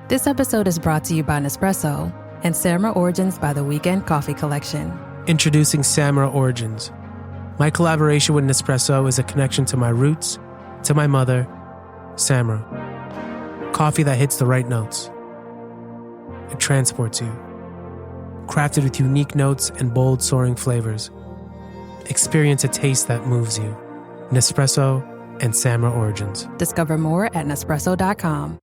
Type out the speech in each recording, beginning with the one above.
This episode is brought to you by Nespresso and Samra Origins by the Weekend Coffee Collection. Introducing Samra Origins. My collaboration with Nespresso is a connection to my roots, to my mother, Samra. Coffee that hits the right notes. It transports you. Crafted with unique notes and bold soaring flavors. Experience a taste that moves you. Nespresso and Samra Origins. Discover more at Nespresso.com.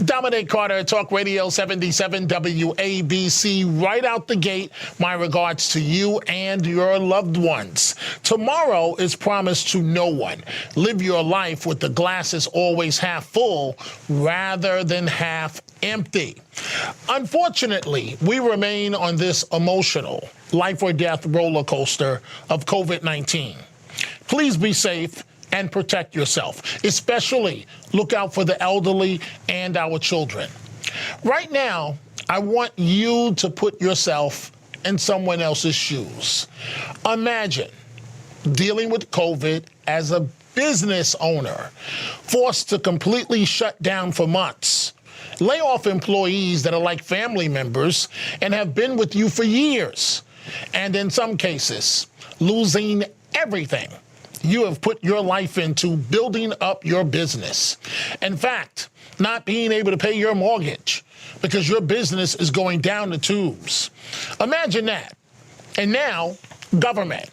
Dominic Carter, Talk Radio 77 WABC. Right out the gate, my regards to you and your loved ones. Tomorrow is promised to no one. Live your life with the glasses always half full rather than half empty. Unfortunately, we remain on this emotional life or death roller coaster of COVID-19. Please be safe and protect yourself. Especially look out for the elderly and our children. Right now, I want you to put yourself in someone else's shoes. Imagine dealing with COVID as a business owner, forced to completely shut down for months. Lay off employees that are like family members and have been with you for years. And in some cases, losing everything you have put your life into building up your business. In fact, not being able to pay your mortgage because your business is going down the tubes. Imagine that. And now, government,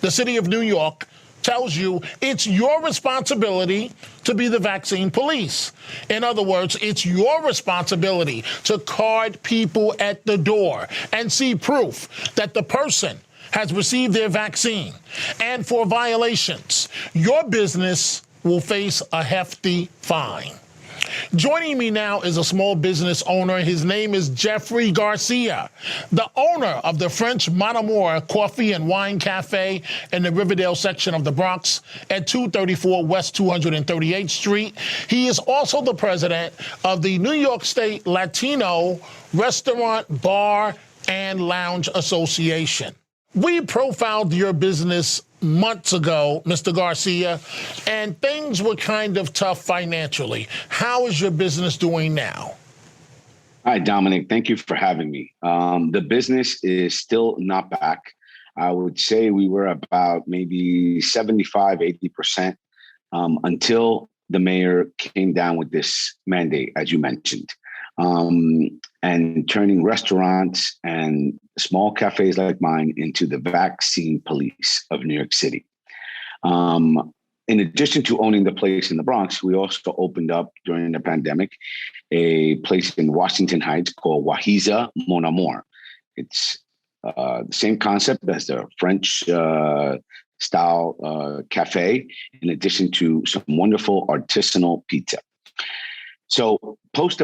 the city of New York, tells you it's your responsibility to be the vaccine police. In other words, it's your responsibility to card people at the door and see proof that the person has received their vaccine. And for violations, your business will face a hefty fine. Joining me now is a small business owner. His name is Jeffrey Garcia, the owner of the French Mon Amour Coffee and Wine Cafe in the Riverdale section of the Bronx at 234 West 238th Street. He is also the president of the New York State Latino Restaurant, Bar, and Lounge Association. We profiled your business months ago, Mr. Garcia, and things were kind of tough financially. How is your business doing now? Hi, Dominic. Thank you for having me. The business is still not back. I would say we were about maybe 75, 80% until the mayor came down with this mandate, as you mentioned. And turning restaurants and small cafes like mine into the vaccine police of New York City. In addition to owning the place in the Bronx, we also opened up during the pandemic a place in Washington Heights called Wahiza Mon Amour. It's the same concept as the French style cafe, in addition to some wonderful artisanal pizza. So post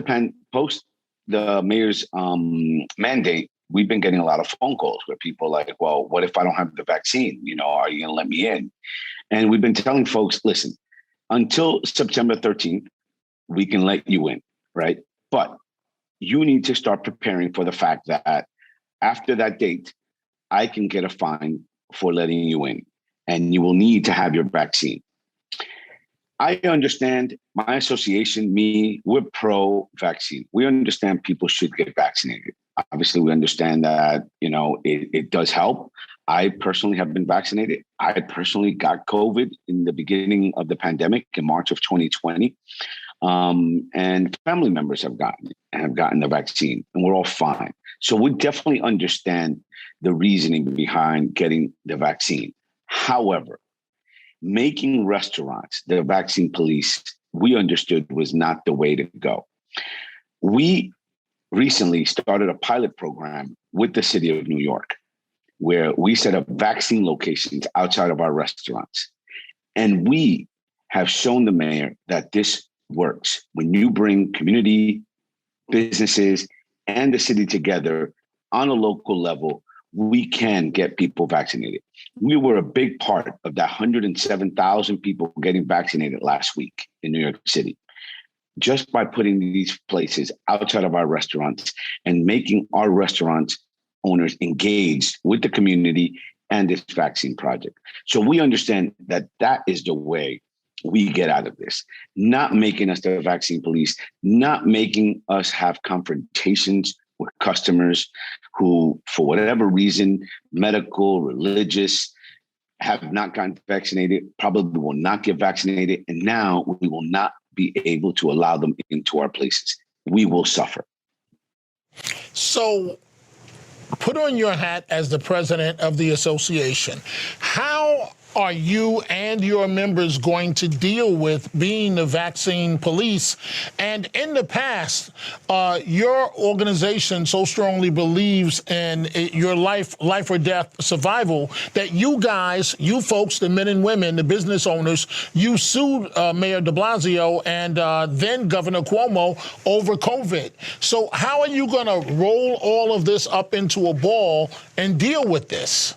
the mayor's mandate, we've been getting a lot of phone calls where people are like, well, what if I don't have the vaccine? You know, are you going to let me in? And we've been telling folks, listen, until September 13th, we can let you in, right? But you need to start preparing for the fact that after that date, I can get a fine for letting you in, and you will need to have your vaccine. I understand my association, we're pro-vaccine. We understand people should get vaccinated. Obviously, we understand that, you know, it does help. I personally have been vaccinated. I personally got COVID in the beginning of the pandemic in March of 2020. And family members have gotten the vaccine, and we're all fine. So we definitely understand the reasoning behind getting the vaccine. However, making restaurants the vaccine police, we understood was not the way to go. We recently started a pilot program with the city of New York, where we set up vaccine locations outside of our restaurants. And we have shown the mayor that this works. When you bring community, businesses, and the city together on a local level, we can get people vaccinated. We were a big part of that 107,000 people getting vaccinated last week in New York City, just by putting these places outside of our restaurants and making our restaurant owners engaged with the community and this vaccine project. So we understand that that is the way we get out of this, not making us the vaccine police, not making us have confrontations with customers who, for whatever reason, medical, religious, have not gotten vaccinated, probably will not get vaccinated. And now we will not be able to allow them into our places. We will suffer. So put on your hat as the president of the association. How are you and your members going to deal with being the vaccine police? And in the past, your organization so strongly believes in your life or death survival that you guys, you folks, the men and women, the business owners, you sued Mayor de Blasio and then Governor Cuomo over COVID. So how are you going to roll all of this up into a ball and deal with this?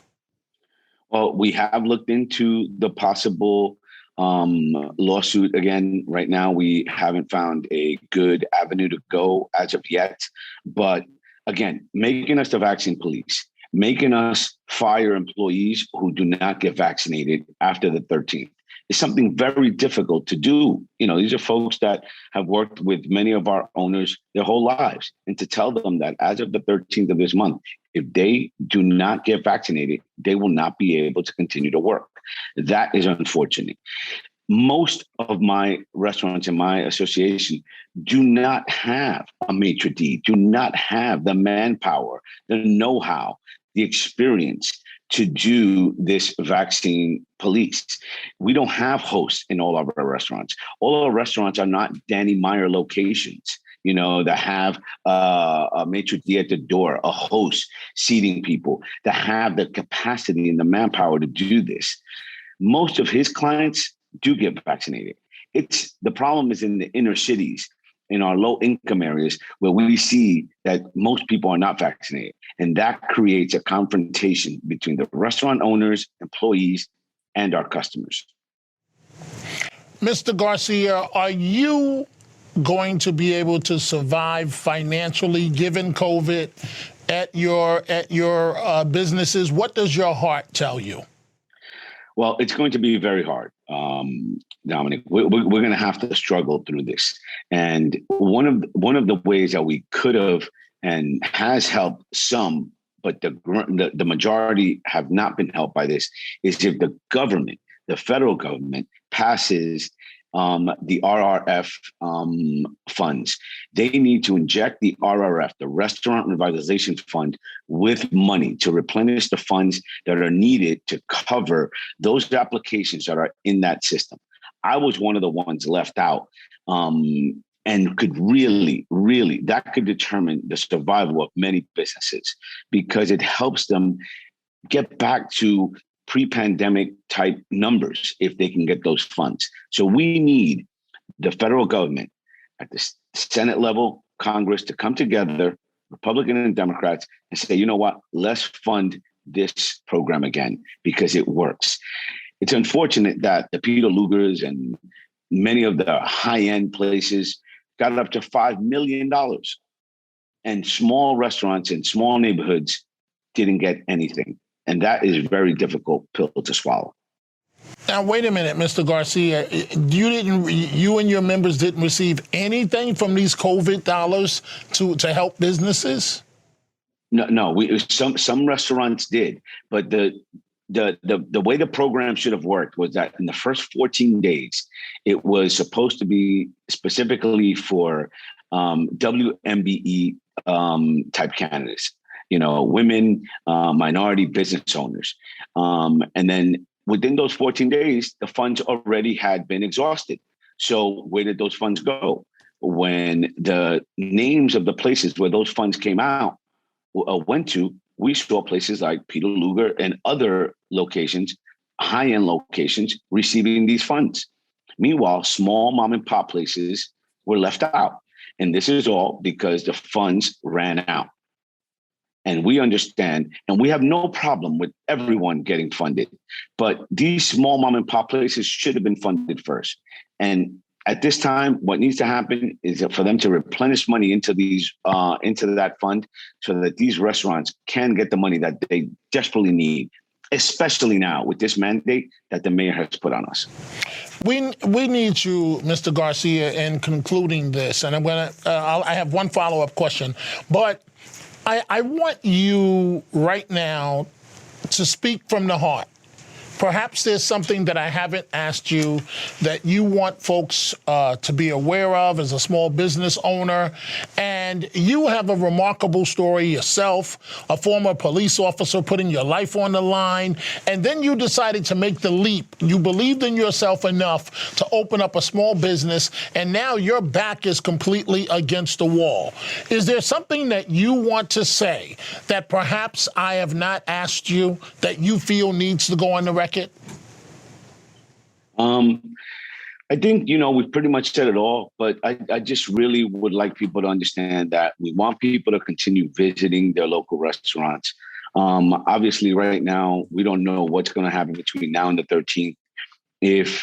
Well, we have looked into the possible lawsuit. Again, right now, we haven't found a good avenue to go as of yet. But again, making us the vaccine police, making us fire employees who do not get vaccinated after the 13th is something very difficult to do. You know, these are folks that have worked with many of our owners their whole lives. And to tell them that as of the 13th of this month, if they do not get vaccinated, they will not be able to continue to work. That is unfortunate. Most of my restaurants in my association do not have a maitre d', do not have the manpower, the know-how, the experience to do this vaccine police. We don't have hosts in all of our restaurants. All our restaurants are not Danny Meyer locations, you know, that have a maitre d' at the door, a host seating people, that have the capacity and the manpower to do this. Most of his clients do get vaccinated. The problem is in the inner cities, in our low income areas, where we see that most people are not vaccinated. And that creates a confrontation between the restaurant owners, employees, and our customers. Mr. Garcia, are you going to be able to survive financially given COVID at your businesses? What does your heart tell you? Well, it's going to be very hard, Dominic. We're going to have to struggle through this. And one of the ways that we could have and has helped some, but the majority have not been helped by this, is if the government, the federal government, passes the RRF funds. They need to inject the RRF, the Restaurant Revitalization Fund, with money to replenish the funds that are needed to cover those applications that are in that system. I was one of the ones left out and could really, that could determine the survival of many businesses because it helps them get back to pre-pandemic type numbers if they can get those funds. So we need the federal government at the Senate level, Congress, to come together, Republican and Democrats, and say, you know what, let's fund this program again because it works. It's unfortunate that the Peter Lugers and many of the high-end places got up to $5 million and small restaurants in small neighborhoods didn't get anything. And that is a very difficult pill to swallow. Now, wait a minute, Mr. Garcia. You and your members didn't receive anything from these COVID dollars to help businesses? No. Some restaurants did, but the way the program should have worked was that in the first 14 days, it was supposed to be specifically for WMBE type candidates. You know, women, minority business owners. And then within those 14 days, the funds already had been exhausted. So where did those funds go? When the names of the places where those funds came out went to, we saw places like Peter Luger and other locations, high-end locations, receiving these funds. Meanwhile, small mom and pop places were left out. And this is all because the funds ran out. And we understand, and we have no problem with everyone getting funded, but these small mom and pop places should have been funded first. And at this time, what needs to happen is for them to replenish money into that fund so that these restaurants can get the money that they desperately need. especially now with this mandate that the mayor has put on us. We need you, Mr. Garcia, in concluding this, and I have one follow-up question, but I want you right now to speak from the heart. Perhaps there's something that I haven't asked you that you want folks to be aware of as a small business owner. And you have a remarkable story yourself, a former police officer putting your life on the line. And then you decided to make the leap. You believed in yourself enough to open up a small business. And now your back is completely against the wall. Is there something that you want to say that perhaps I have not asked you that you feel needs to go on the record? I think, we've pretty much said it all, but I just really would like people to understand that we want people to continue visiting their local restaurants. Obviously, right now, we don't know what's going to happen between now and the 13th. If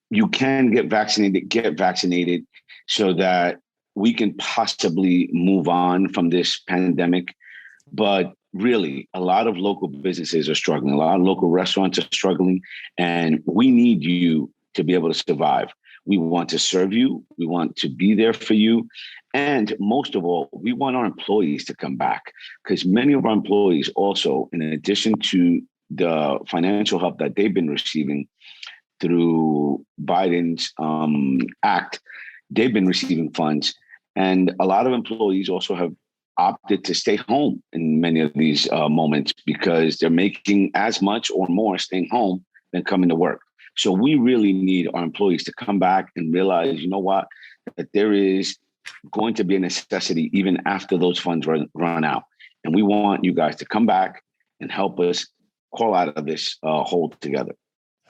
you can get vaccinated so that we can possibly move on from this pandemic. But really, a lot of local businesses are struggling. A lot of local restaurants are struggling, and we need you to be able to survive. We want to serve you. We want to be there for you. And most of all, we want our employees to come back, because many of our employees also, in addition to the financial help that they've been receiving through Biden's act, they've been receiving funds. And a lot of employees also have opted to stay home in many of these moments because they're making as much or more staying home than coming to work. So we really need our employees to come back and realize, that there is going to be a necessity even after those funds run out. And we want you guys to come back and help us crawl out of this hole together.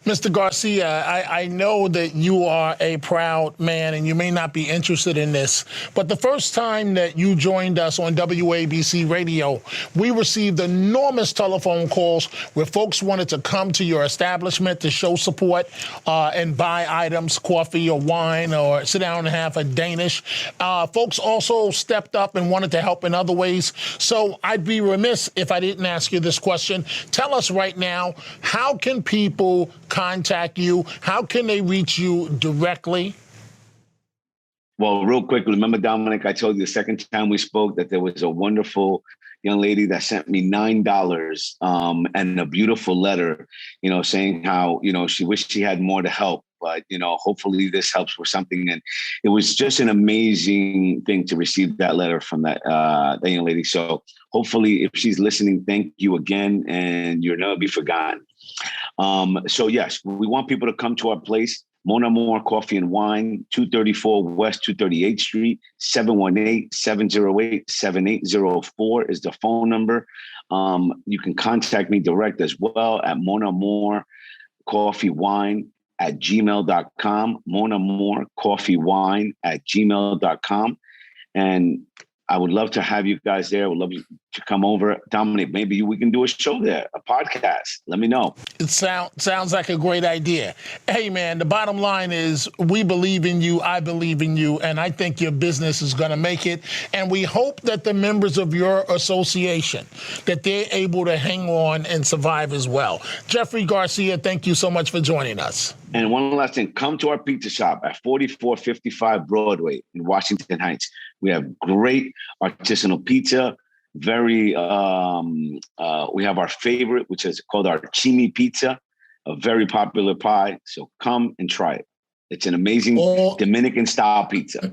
Mr. Garcia, I know that you are a proud man and you may not be interested in this, but the first time that you joined us on WABC Radio, we received enormous telephone calls where folks wanted to come to your establishment to show support and buy items, coffee or wine, or sit down and have a Danish. Folks also stepped up and wanted to help in other ways. So I'd be remiss if I didn't ask you this question. Tell us right now, how can people contact you? How can they reach you directly? Well, real quick, remember, Dominic, I told you the second time we spoke that there was a wonderful young lady that sent me $9 and a beautiful letter, saying how, she wished she had more to help. But, hopefully this helps with something. And it was just an amazing thing to receive that letter from that young lady. So hopefully if she's listening, thank you again, and you'll never be forgotten. So yes, we want people to come to our place, Mon Amour Coffee and Wine, 234 West 238th Street, 718-708-7804 is the phone number. You can contact me direct as well at Mon Amour Coffee Wine @gmail.com, Mon Amour Coffee Wine @gmail.com. And I would love to have you guys there. I would love you to come over. Dominic, maybe we can do a show there, a podcast. Let me know. It sounds like a great idea. Hey, man, the bottom line is we believe in you. I believe in you. And I think your business is going to make it. And we hope that the members of your association, that they're able to hang on and survive as well. Jeffrey Garcia, thank you so much for joining us. And one last thing, come to our pizza shop at 4455 Broadway in Washington Heights. We have great artisanal pizza. We have our favorite, which is called our Chimi Pizza, a very popular pie. So come and try it. It's an amazing Dominican style pizza.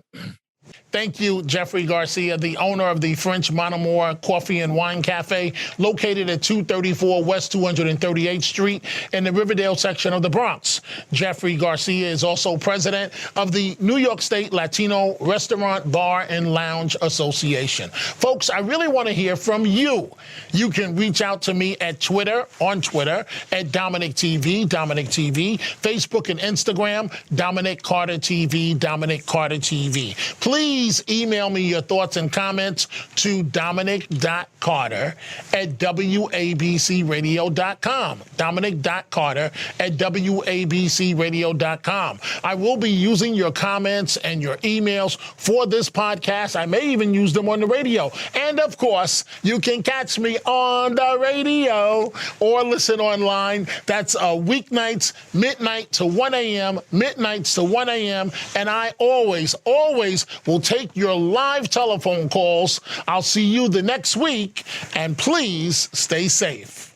Thank you, Jeffrey Garcia, the owner of the French Mon Amour Coffee and Wine Cafe, located at 234 West 238th Street in the Riverdale section of the Bronx. Jeffrey Garcia is also president of the New York State Latino Restaurant, Bar, and Lounge Association. Folks, I really want to hear from you. You can reach out to me at on Twitter, at Dominic TV, Facebook and Instagram, Dominic Carter TV, Dominic Carter TV. Please please email me your thoughts and comments to Dominic.Carter@WABCRadio.com. Dominic.Carter@WABCRadio.com. I will be using your comments and your emails for this podcast. I may even use them on the radio. And of course, you can catch me on the radio or listen online. That's weeknights, midnight to 1 a.m., midnights to 1 a.m. And I always will take your live telephone calls. I'll see you the next week, and please stay safe.